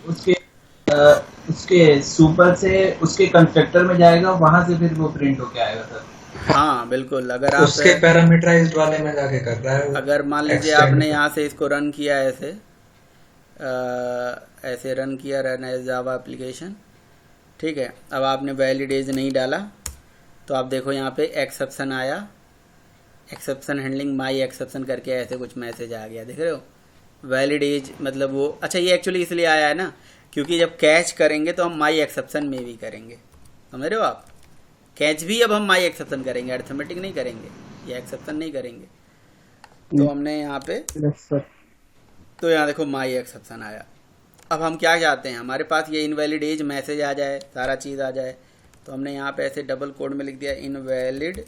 उसके उसके सुपर से उसके कंस्ट्रक्टर में जाएगा, वहां से फिर वो प्रिंट होके आएगा सर। हाँ बिल्कुल, अगर आप उसके पैरामीटराइज्ड वाले में जाके कर रहा है वो, अगर मान लीजिए एक्सटेंड। आपने यहाँ से इसको रन किया ऐसे, ऐसे रन किया, रन एज जावा एप्लीकेशन, ठीक है। अब आपने वैलिड एज नहीं डाला, तो आप देखो यहाँ पे एक्सेप्शन आया, एक्सेप्शन हैंडलिंग माई एक्सेप्शन करके ऐसे कुछ मैसेज आ गया, देख रहे हो। वैलिड एज मतलब वो, अच्छा ये एक्चुअली इसलिए आया है ना, क्योंकि जब कैच करेंगे तो हम माई एक्सेप्शन में भी करेंगे, समझ रहे हो आप। कैच भी अब हम माई एक्सेप्शन करेंगे, अर्थमेटिक नहीं करेंगे, या एक्सेप्शन नहीं करेंगे। तो हमने यहाँ पे, यस सर। तो यहाँ देखो माई एक्सेप्शन आया। अब हम क्या चाहते हैं, हमारे पास ये इनवैलिड एज मैसेज आ जाए, सारा चीज़ आ जाए। तो हमने यहाँ पे ऐसे डबल कोड में लिख दिया इनवैलिड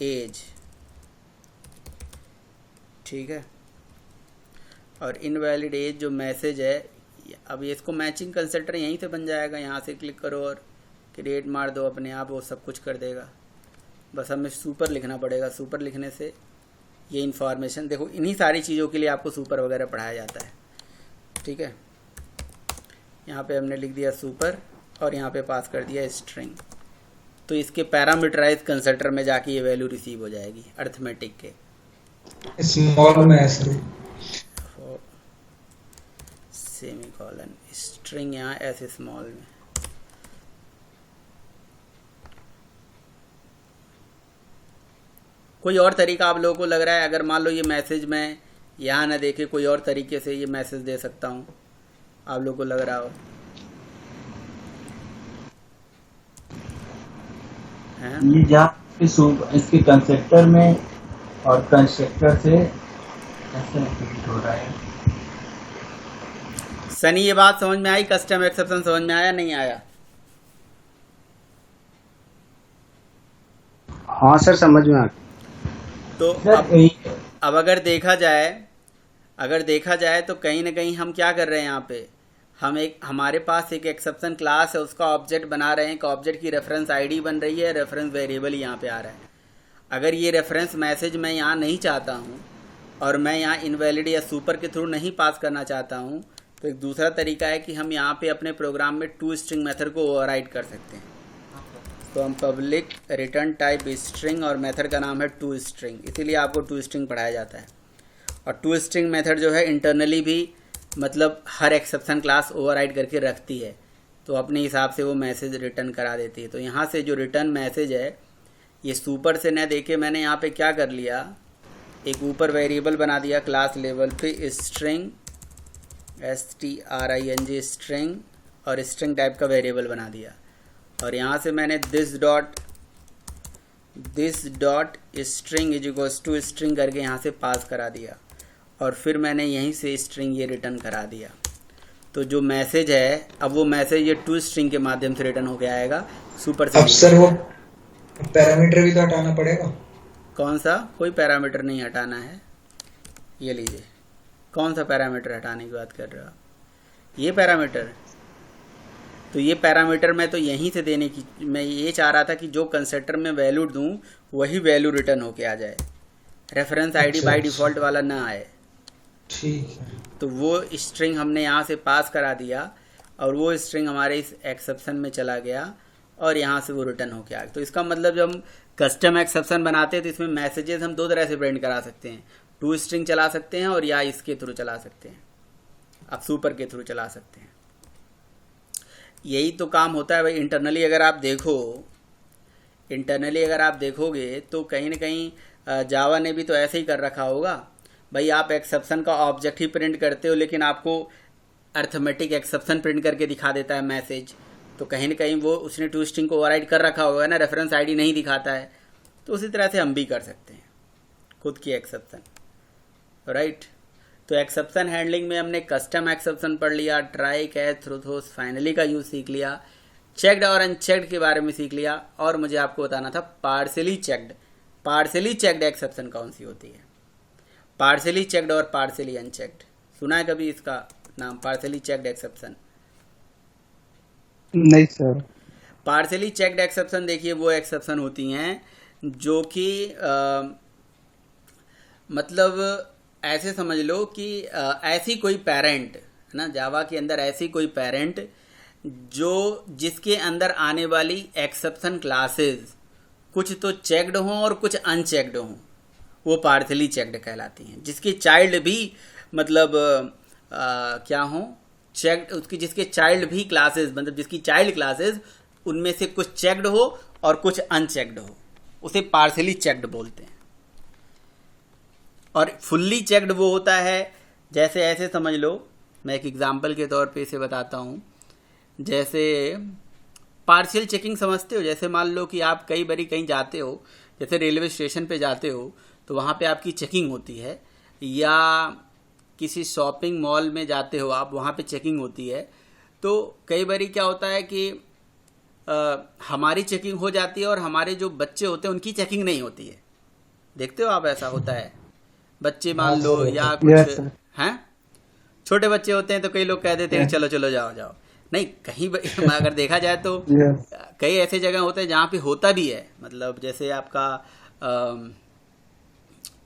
एज, ठीक है। और इनवैलिड एज जो मैसेज है, अब ये इसको मैचिंग कंसल्टर यहीं से बन जाएगा, यहाँ से क्लिक करो और क्रिएट मार दो, अपने आप वो सब कुछ कर देगा। बस हमें सुपर लिखना पड़ेगा, सुपर लिखने से ये इन्फॉर्मेशन, देखो इन्हीं सारी चीज़ों के लिए आपको सुपर वगैरह पढ़ाया जाता है, ठीक है। यहाँ पे हमने लिख दिया सुपर और यहाँ पे पास कर दिया स्ट्रिंग। तो इसके पैरामीटराइज कंसल्टर में जाके ये वैल्यू रिसीव हो जाएगी अर्थमेटिक के। स्मॉल में है सर। सेमी कॉलन स्ट्रिंग यहाँ ऐसे स्मॉल में। कोई और तरीका आप लोगों को लग रहा है, अगर मान लो ये मैसेज मैं यहाँ ना देखे, कोई और तरीके से ये मैसेज दे सकता हूँ, आप लोगों को लग रहा हो है। ये जहाँ इसके कंस्ट्रक्टर में और कंस्ट्रक्टर से ऐसे एक्टिवेट हो रहा है। सनी ये बात समझ में आई, कस्टम एक्सेप्शन समझ में आया नहीं आया। हाँ सर, समझ में आ गया। तो सर अब अगर देखा जाए तो कहीं ना कहीं हम क्या कर रहे हैं यहाँ पे, हम एक, हमारे पास एक एक्सेप्शन क्लास है, उसका ऑब्जेक्ट बना रहे हैं, एक ऑब्जेक्ट की रेफरेंस आईडी बन रही है, रेफरेंस वेरिएबल यहाँ पे आ रहा है। अगर ये रेफरेंस मैसेज मैं यहाँ नहीं चाहता हूँ और मैं यहाँ इनवैलिड या सुपर के थ्रू नहीं पास करना चाहता हूँ, तो एक दूसरा तरीका है कि हम यहाँ पे अपने प्रोग्राम में टू स्ट्रिंग मेथड को ओवरराइड कर सकते हैं। तो हम पब्लिक रिटर्न टाइप स्ट्रिंग और मेथड का नाम है टू स्ट्रिंग, इसीलिए आपको टू स्ट्रिंग पढ़ाया जाता है। और टू स्ट्रिंग मेथड जो है इंटरनली भी मतलब हर एक्सेप्शन क्लास ओवरराइड करके रखती है, तो अपने हिसाब से वो मैसेज रिटर्न करा देती है। तो यहाँ से जो रिटर्न मैसेज है, ये सुपर से न देखे मैंने यहाँ पे क्या कर लिया, एक ऊपर वेरिएबल बना दिया क्लास लेवल पे स्ट्रिंग, STRING स्ट्रिंग, और स्ट्रिंग टाइप का वेरिएबल बना दिया। और यहाँ से मैंने this dot string is equals to string करके यहाँ से पास करा दिया, और फिर मैंने यहीं से स्ट्रिंग ये रिटर्न करा दिया। तो जो मैसेज है, अब वो मैसेज ये टू स्ट्रिंग के माध्यम से रिटर्न होके आएगा, सुपर से अब नहीं सर वो आएगा। पैरामीटर भी तो हटाना पड़ेगा। कौन सा? कोई पैरामीटर नहीं हटाना है। ये लीजिए, कौन सा पैरामीटर हटाने की बात कर रहे हो आप? ये पैरामीटर, तो ये पैरामीटर मैं तो यहीं से देने की, मैं ये चाह रहा था कि जो कंस्ट्रक्टर में वैल्यू दूं वही वैल्यू रिटर्न होके आ जाए, रेफरेंस आईडी अच्छा बाय अच्छा, डिफ़ॉल्ट वाला ना आए। ठीक है। तो वो स्ट्रिंग हमने यहाँ से पास करा दिया, और वो स्ट्रिंग हमारे इस एक्सेप्शन में चला गया, और यहाँ से वो रिटर्न होके आ गया। तो इसका मतलब जब हम कस्टम एक्सेप्शन बनाते हैं तो इसमें मैसेजेस हम दो तरह से प्रिंट करा सकते हैं, टू स्ट्रिंग चला सकते हैं और या इसके थ्रू चला सकते हैं, आप सुपर के थ्रू चला सकते हैं। यही तो काम होता है भाई। इंटरनली अगर आप देखोगे तो कहीं ना कहीं जावा ने भी तो ऐसे ही कर रखा होगा भाई। आप एक्सेप्शन का ऑब्जेक्ट ही प्रिंट करते हो, लेकिन आपको अर्थमेटिक एक्सेप्शन प्रिंट करके दिखा देता है मैसेज। तो कहीं ना कहीं वो उसने टू स्ट्रिंग को ओवरराइड कर रखा होगा ना, रेफरेंस आईडी नहीं दिखाता है। तो उसी तरह से हम भी कर सकते हैं खुद की एक्सेप्शन, राइट। तो एक्सेप्शन हैंडलिंग में हमने कस्टम एक्सेप्शन पढ़ लिया, ट्राई, कैच, थ्रू, फाइनली का यूज़ सीख लिया, चेक्ड और अनचेक्ड के बारे में सीख लिया, और मुझे आपको बताना था पार्सली चेक्ड एक्सेप्शन कौन सी होती है। पार्सली चेक्ड और पार्सली अनचेक्ड, सुना है कभी इसका नाम, पार्सली चेक्ड एक्सेप्शन? नहीं सर। पार्सली चेक्ड एक्सेप्शन देखिए वो एक्सेप्शन होती हैं जो कि मतलब ऐसे समझ लो कि ऐसी कोई पेरेंट है ना, जावा के अंदर ऐसी कोई पेरेंट जो जिसके अंदर आने वाली एक्सेप्शन क्लासेस कुछ तो चेक्ड हों और कुछ अनचेक्ड हों, वो पार्शली चेक्ड कहलाती हैं। जिसकी चाइल्ड भी मतलब क्या हो चेक्ड, उसकी जिसके चाइल्ड भी क्लासेस मतलब जिसकी चाइल्ड क्लासेस उनमें से कुछ चेक्ड हो और कुछ अनचेक्ड हो, उसे पार्शली चेक्ड बोलते हैं। और फुल्ली चेक्ड वो होता है, जैसे ऐसे समझ लो, मैं एक एग्जांपल के तौर पे इसे बताता हूँ। जैसे पार्शियल चेकिंग समझते हो, जैसे मान लो कि आप कई बारी कहीं जाते हो, जैसे रेलवे स्टेशन पे जाते हो तो वहाँ पे आपकी चेकिंग होती है, या किसी शॉपिंग मॉल में जाते हो आप, वहाँ पे चेकिंग होती है। तो कई बारी क्या होता है कि हमारी चेकिंग हो जाती है और हमारे जो बच्चे होते हैं उनकी चेकिंग नहीं होती है। देखते हो आप, ऐसा होता है। बच्चे मान लो या कुछ हैं, छोटे बच्चे होते हैं तो कई लोग कह देते हैं चलो चलो जाओ जाओ। नहीं, कहीं अगर देखा जाए तो कई ऐसे जगह होते हैं जहाँ पे होता भी है। मतलब जैसे आपका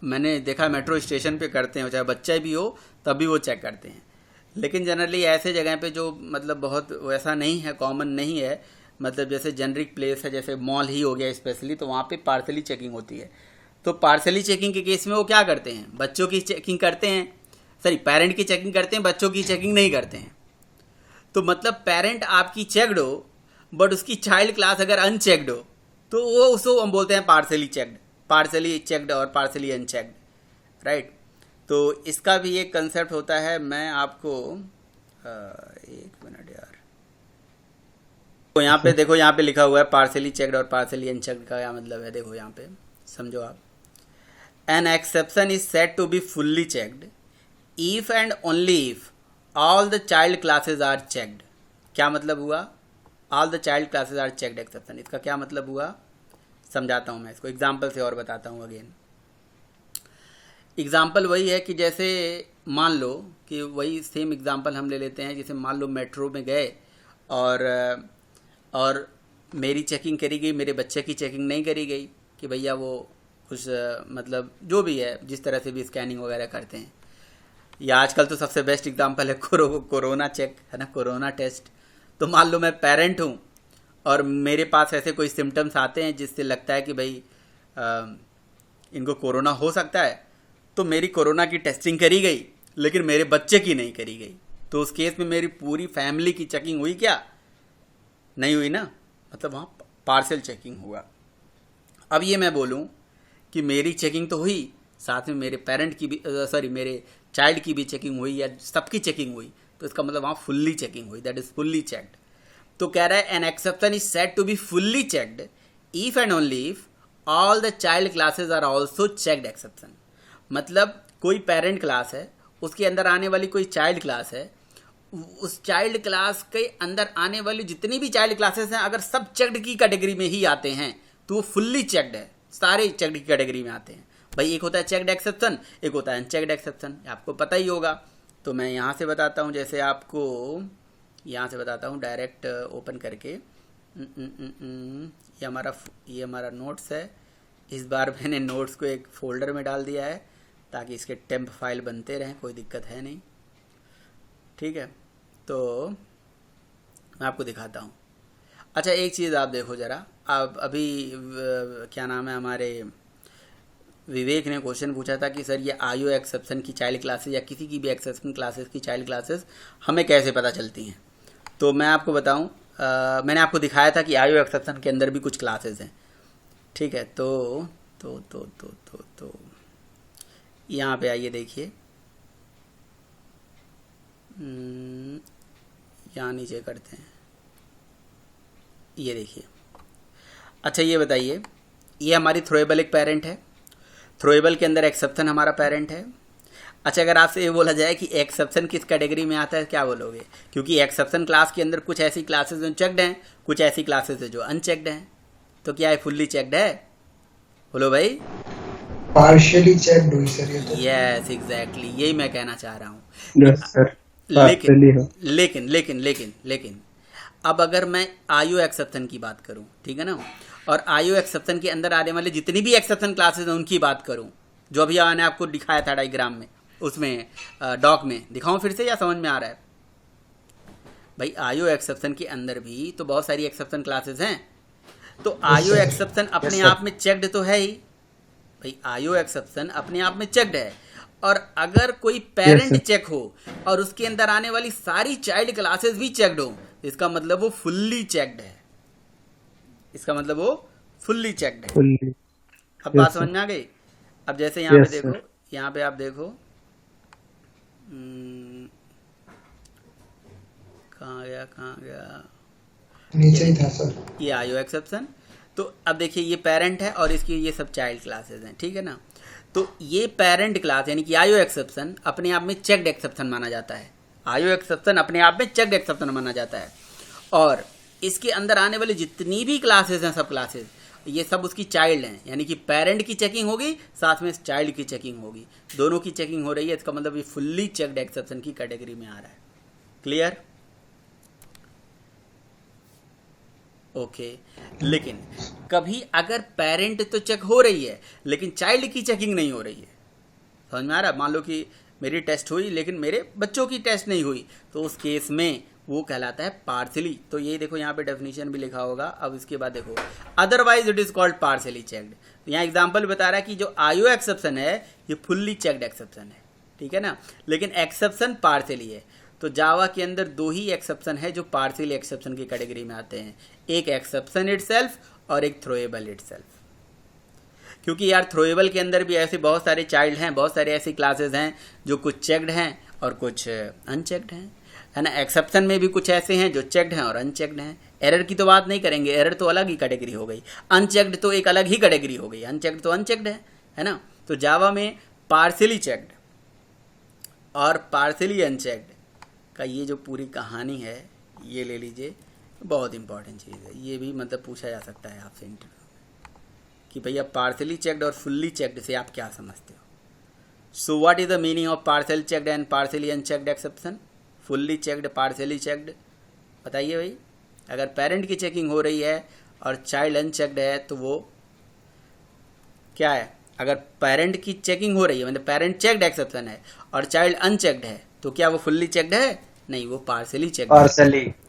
मैंने देखा मेट्रो स्टेशन पे करते हैं, चाहे बच्चा भी हो तब भी वो चेक करते हैं। लेकिन जनरली ऐसे जगह पे जो मतलब बहुत वैसा नहीं है, कॉमन नहीं है, मतलब जैसे जेनरिक प्लेस है, जैसे मॉल ही हो गया स्पेशली, तो वहाँ पे पार्शली चेकिंग होती है। तो पार्शली चेकिंग के केस में वो क्या करते हैं, बच्चों की चेकिंग करते हैं, सॉरी पेरेंट की चेकिंग करते हैं, बच्चों की चेकिंग नहीं करते हैं। तो मतलब पेरेंट आपकी चेक्ड हो बट उसकी चाइल्ड क्लास अगर अनचेक्ड हो तो वो उसको हम बोलते हैं पार्शली चेक्ड और पार्शली अनचेक्ड, राइट। तो इसका भी एक कंसेप्ट होता है। मैं आपको एक मिनट यार, तो यहाँ पे देखो, यहाँ पे लिखा हुआ है पार्शली चेक्ड और पार्शली अनचेक्ड का क्या मतलब है। देखो यहाँ पे समझो आप, an exception is set to be fully checked if and only if all the child classes are checked. क्या मतलब हुआ, all the child classes are checked exception, इसका क्या मतलब हुआ समझाता हूँ मैं इसको, एग्जाम्पल से और बताता हूँ अगेन। एग्जाम्पल वही है कि जैसे मान लो कि वही सेम एग्जाम्पल हम ले लेते हैं। जैसे मान लो मेट्रो में गए और मेरी चेकिंग करी गई, मेरे बच्चे की चेकिंग नहीं करी गई कि भैया वो कुछ मतलब जो भी है, जिस तरह से भी स्कैनिंग वगैरह करते हैं। या आजकल तो सबसे बेस्ट एग्जांपल है कोरोना चेक, है ना, कोरोना टेस्ट। तो मान लो मैं पेरेंट हूँ और मेरे पास ऐसे कोई सिम्टम्स आते हैं जिससे लगता है कि भाई इनको कोरोना हो सकता है, तो मेरी कोरोना की टेस्टिंग करी गई लेकिन मेरे बच्चे की नहीं करी गई। तो उस केस में मेरी पूरी फैमिली की चेकिंग हुई क्या, नहीं हुई ना, मतलब वहाँ पार्शियल चेकिंग हुआ। अब ये मैं बोलूँ कि मेरी चेकिंग तो हुई, साथ में मेरे पेरेंट की भी मेरे चाइल्ड की भी चेकिंग हुई या सबकी चेकिंग हुई, तो इसका मतलब वहाँ फुल्ली चेकिंग हुई, दैट इज फुल्ली चेक्ड। तो कह रहा है an exception is said to be fully checked if and only if all the child classes are also checked exception. मतलब कोई पेरेंट क्लास है, उसके अंदर आने वाली कोई चाइल्ड क्लास है, उस चाइल्ड क्लास के अंदर आने वाली जितनी भी चाइल्ड क्लासेस हैं अगर सब चेक्ड की कैटेगरी में ही आते हैं तो वो फुल्ली चेक्ड है, सारे चेक्ड की कैटेगरी में आते हैं। भाई एक होता है चेक्ड एक्सेप्शन, एक होता है अनचेक्ड एक्सेप्शन, आपको पता ही होगा। तो मैं यहाँ से बताता हूँ, जैसे आपको यहाँ से बताता हूँ डायरेक्ट ओपन करके। ये हमारा नोट्स है। इस बार मैंने नोट्स को एक फोल्डर में डाल दिया है ताकि इसके टेम्प फाइल बनते रहें, कोई दिक्कत है नहीं, ठीक है। तो मैं आपको दिखाता हूँ। अच्छा एक चीज़ आप देखो ज़रा, अब अभी क्या नाम है, हमारे विवेक ने क्वेश्चन पूछा था कि सर ये आईओ एक्सेप्शन की चाइल्ड क्लासेस या किसी की भी एक्सेप्शन क्लासेस की चाइल्ड क्लासेस हमें कैसे पता चलती हैं। तो मैं आपको बताऊं, मैंने आपको दिखाया था कि आईओ एक्सेप्शन के अंदर भी कुछ क्लासेस हैं, ठीक है। तो यहाँ पे आइए, देखिए यहाँ नीचे करते हैं, ये देखिए। अच्छा ये बताइए, ये हमारी थ्रोएबल एक पेरेंट है, थ्रोएबल के अंदर एक्सेप्शन हमारा पेरेंट है। अच्छा अगर आपसे ये बोला जाए कि एक्सेप्शन किस कैटेगरी में आता है, क्या बोलोगे? क्योंकि एक्सेप्शन क्लास के अंदर कुछ ऐसी क्लासेस जो चेक्ड हैं, कुछ ऐसी क्लासेस है जो अनचेक्ड हैं। तो क्या है, फुल्ली चेक्ड है? बोलो भाई। पार्शियली चेक्ड हुई सर ये तो। यस एग्जैक्टली, यही मैं कहना चाह रहा हूँ। लेकिन अब अगर मैं आईओ एक्सेप्शन की बात करूँ, ठीक है ना, और आईओ एक्सेप्शन के अंदर आने वाले जितनी भी एक्सेप्शन क्लासेस हैं उनकी बात करूं, जो अभी मैंने आपको दिखाया था डायग्राम में, उसमें डॉक में दिखाऊं फिर से या समझ में आ रहा है? भाई आईओ एक्सेप्शन के अंदर भी तो बहुत सारी एक्सेप्शन क्लासेस हैं, तो आईओ एक्सेप्शन अपने आप में चेक्ड तो है ही भाई, आईओ एक्सेप्शन अपने आप में चेक्ड है। और अगर कोई पेरेंट चेक हो और उसके अंदर आने वाली सारी चाइल्ड क्लासेस भी चेक्ड हो, इसका मतलब वो फुल्ली चेक्ड है, इसका मतलब वो फुल्ली चेक्ड है। अब बात समझ में आ गई। अब जैसे यहाँ पे देखो, यहाँ पे आप देखो कहाँ गया नीचे ही था सर, ये आईओ एक्सेप्शन। तो अब देखिए ये पेरेंट है और इसकी ये सब चाइल्ड क्लासेस हैं, ठीक है ना। तो ये पेरेंट क्लास यानी कि आईओ एक्सेप्शन अपने आप में चेक्ड एक्सेप्शन माना जाता है, आईओ एक्सेप्शन अपने आप में चेक्ड एक्सेप्शन माना जाता है। और इसके अंदर आने वाली जितनी भी क्लासेस हैं, सब क्लासेस ये सब उसकी चाइल्ड हैं, यानी कि पेरेंट की चेकिंग होगी साथ में चाइल्ड की चेकिंग होगी, दोनों की चेकिंग हो रही है। इसका मतलब ये फुल्ली चेक्ड एक्सेप्शन की कैटेगरी में आ रहा है। क्लियर? ओके। लेकिन कभी अगर पेरेंट तो चेक हो रही है लेकिन चाइल्ड की चेकिंग नहीं हो रही है, समझ में आ रहा है? मान लो कि मेरी टेस्ट हुई लेकिन मेरे बच्चों की टेस्ट नहीं हुई, तो उस केस में वो कहलाता है पार्सली। तो ये देखो यहाँ पे डेफिनेशन भी लिखा होगा। अब इसके बाद देखो otherwise it is called partially checked. तो यहाँ एग्जांपल बता रहा है कि जो आईओ एक्सेप्शन है ये फुल्ली चेक्ड एक्सेप्शन है, ठीक है ना, लेकिन एक्सेप्शन पार्सली है। तो जावा के अंदर दो ही एक्सेप्शन है जो पार्शियल एक्सेप्शन की कैटेगरी में आते हैं, एक एक्सेप्शन इटसेल्फ और एक थ्रोएबल इटसेल्फ। क्योंकि यार थ्रोएबल के अंदर भी ऐसे बहुत सारे चाइल्ड हैं, बहुत सारे ऐसी क्लासेस हैं जो कुछ चेक्ड हैं और कुछ अनचेक्ड हैं, है ना। एक्सेप्शन में भी कुछ ऐसे हैं जो चेक्ड हैं और अनचेक्ड हैं। एरर की तो बात नहीं करेंगे, एरर तो अलग ही कैटेगरी हो गई, अनचेक्ड तो एक अलग ही कैटेगरी हो गई, अनचेक्ड तो अनचेक्ड है ना। तो जावा में पार्शियली चेक्ड और पार्शियली अनचेक्ड का ये जो पूरी कहानी है ये ले लीजिए, बहुत इंपॉर्टेंट चीज़ है। ये भी मतलब पूछा जा सकता है आपसे इंटरव्यू में कि भैया पार्शियली चेक्ड और फुल्ली चेक्ड से आप क्या समझते हो। So what is the meaning of partial checked and partially unchecked exception? Fully checked, partially checked, बताइए भाई। अगर पेरेंट की चेकिंग हो रही है और चाइल्ड अनचेक्ड है तो वो क्या है? अगर पेरेंट की चेकिंग हो रही है मतलब पेरेंट चेक्ड एक्सेप्शन है और चाइल्ड अनचेक्ड है तो क्या वो फुल्ली चेक्ड है? नहीं, वो पार्शियली चेक्ड है।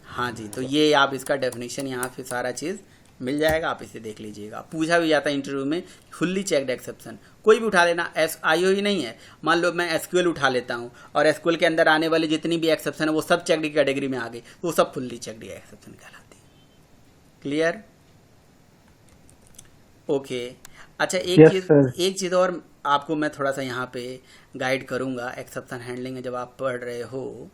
हाँ जी, तो ये आप इसका डेफिनेशन यहाँ पे सारा चीज़ मिल जाएगा, आप इसे देख लीजिएगा। पूछा भी जाता है इंटरव्यू में फुल्ली चेक्ड एक्सेप्शन, कोई भी उठा लेना, आईओ ही नहीं है। मान लो मैं एसक्यूएल उठा लेता हूँ और एसक्यूएल के अंदर आने वाली जितनी भी एक्सेप्शन है वो सब चेक्ड की कैटेगरी में आ गई, तो वो सब फुल्ली चेक्ड एक्सेप्शन कहलाती है। क्लियर? ओके। अच्छा, एक चीज़ और आपको मैं थोड़ा सा यहाँ पे गाइड करूँगा एक्सेप्शन हैंडलिंग में जब आप पढ़ रहे हो।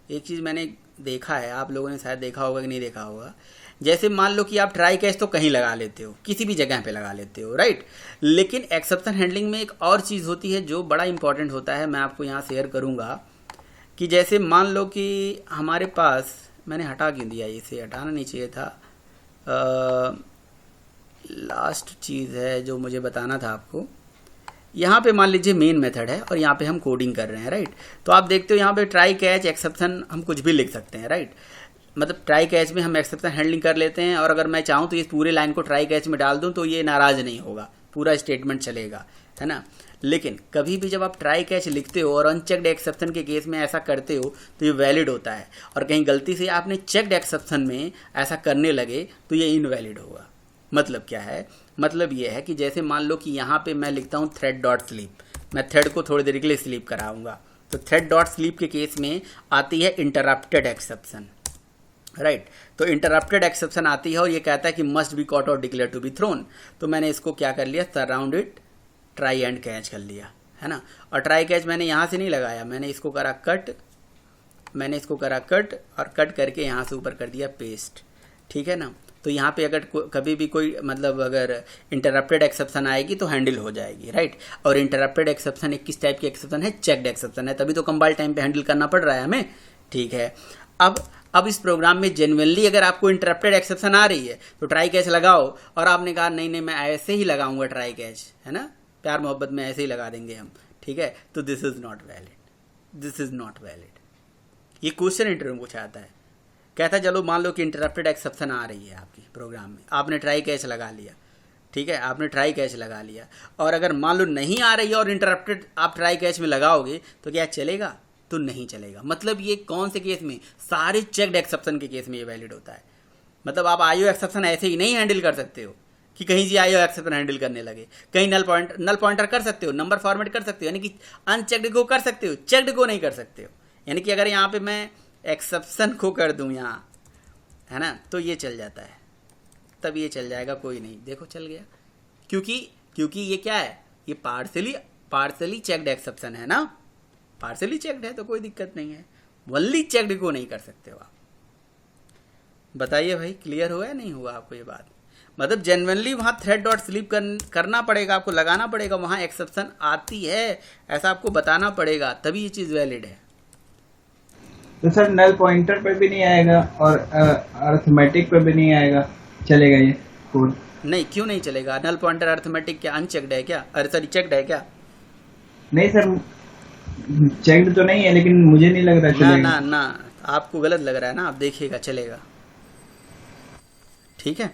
एक चीज़ मैंने देखा है, आप लोगों ने शायद देखा होगा कि नहीं देखा होगा। जैसे मान लो कि आप ट्राई कैच तो कहीं लगा लेते हो, किसी भी जगह पे लगा लेते हो, राइट। लेकिन एक्सेप्शन हैंडलिंग में एक और चीज़ होती है जो बड़ा इंपॉर्टेंट होता है, मैं आपको यहाँ शेयर करूँगा। कि जैसे मान लो कि हमारे पास, मैंने हटा क्यों दिया, इसे हटाना नहीं चाहिए था। लास्ट चीज़ है जो मुझे बताना था आपको। यहाँ पे मान लीजिए मेन मेथड है और यहाँ पे हम कोडिंग कर रहे हैं, राइट। तो आप देखते हो यहाँ पे ट्राई कैच एक्सेप्शन हम कुछ भी लिख सकते हैं, राइट। मतलब ट्राई कैच में हम एक्सेप्शन हैंडलिंग कर लेते हैं और अगर मैं चाहूँ तो इस पूरे लाइन को ट्राई कैच में डाल दूँ तो ये नाराज़ नहीं होगा, पूरा स्टेटमेंट चलेगा, है ना। लेकिन कभी भी जब आप ट्राई कैच लिखते हो और अनचेक्ड एक्सेप्शन के केस में ऐसा करते हो तो ये वैलिड होता है, और कहीं गलती से आपने चेक्ड एक्सेप्शन में ऐसा करने लगे तो ये इनवैलिड होगा। मतलब क्या है? मतलब ये है कि जैसे मान लो कि यहाँ पे मैं लिखता हूँ थ्रेड डॉट स्लीप, मैं थ्रेड को थोड़ी देर के लिए स्लीप कराऊंगा, तो थ्रेड डॉट स्लीप के केस में आती है इंटरप्टेड एक्सेप्शन, राइट। तो इंटरप्टेड एक्सेप्शन आती है और ये कहता है कि मस्ट बी कॉट और डिक्लेयर टू बी थ्रोन। तो मैंने इसको क्या कर लिया, सराउंडेड ट्राई एंड कैच कर लिया, है ना। और ट्राई कैच मैंने यहाँ से नहीं लगाया, मैंने इसको करा कट, और कट करके यहाँ से ऊपर कर दिया पेस्ट, ठीक है ना। तो यहाँ पे अगर कभी भी कोई मतलब अगर इंटरप्टेड एक्सेप्शन आएगी तो हैंडल हो जाएगी, राइट। और इंटरप्टेड एक्सेप्शन एक किस टाइप की एक्सेप्शन है? चेक्ड एक्सेप्शन है, तभी तो कंपाइल टाइम पे हैंडल करना पड़ रहा है हमें, ठीक है। अब इस प्रोग्राम में जेन्युइनली अगर आपको इंटरप्टेड एक्सेप्शन आ रही है तो ट्राई कैच लगाओ, और आपने कहा नहीं मैं ऐसे ही लगाऊंगा ट्राई कैच, है ना, प्यार मोहब्बत में ऐसे ही लगा देंगे हम, ठीक है, तो दिस इज नॉट वैलिड। ये क्वेश्चन इंटरव्यू में पूछा जाता है। कहता है चलो मान लो कि इंटरप्टेड एक्सेप्शन आ रही है आपकी प्रोग्राम में, आपने ट्राई कैच लगा लिया, ठीक है, आपने ट्राई कैच लगा लिया, और अगर मान लो नहीं आ रही है और इंटरप्टेड आप ट्राई कैच में लगाओगे तो क्या चलेगा? तो नहीं चलेगा। मतलब ये कौन से केस में, सारे चेक्ड एक्सेप्शन के केस में ये वैलिड होता है। मतलब आप आईओ एक्सेप्शन ऐसे ही नहीं हैंडल कर सकते हो कि कहीं से आईओ एक्सेप्शन हैंडल करने लगे, कहीं नल पॉइंटर कर सकते हो, नंबर फॉर्मेट कर सकते हो, यानी कि अनचेक्ड को कर सकते हो, चेक्ड को नहीं कर सकते हो। यानी कि अगर यहाँ पे मैं एक्सेप्शन को कर दूँ यहाँ, है ना, तो ये चल जाता है, तब ये चल जाएगा, कोई नहीं, देखो चल गया। क्योंकि ये क्या है, ये पार्सली चेक्ड एक्सेप्शन है ना, पार्सली चेक्ड है तो कोई दिक्कत नहीं है, वनली चेक्ड को नहीं कर सकते हो आप। बताइए भाई, क्लियर हुआ है नहीं हुआ आपको ये बात? मतलब जेन्युइनली वहाँ थ्रेड डॉट स्लीप करना पड़ेगा, आपको लगाना पड़ेगा, वहाँ एक्सेप्शन आती है ऐसा आपको बताना पड़ेगा, तभी ये चीज़ वैलिड है। तो सर नल पॉइंटर पे भी नहीं आएगा और अरिथमेटिक पे भी नहीं आएगा, चलेगा ये कोड? नहीं, क्यों नहीं चलेगा? नल पॉइंटर अरिथमेटिक क्या अनचेक्ड है क्या? अरे सॉरी, चेक्ड है क्या? नहीं सर, चेक्ड तो नहीं है, लेकिन मुझे नहीं लग रहा चलेगा। ना, आपको गलत लग रहा है ना, आप देखिएगा चलेगा। ठीक है।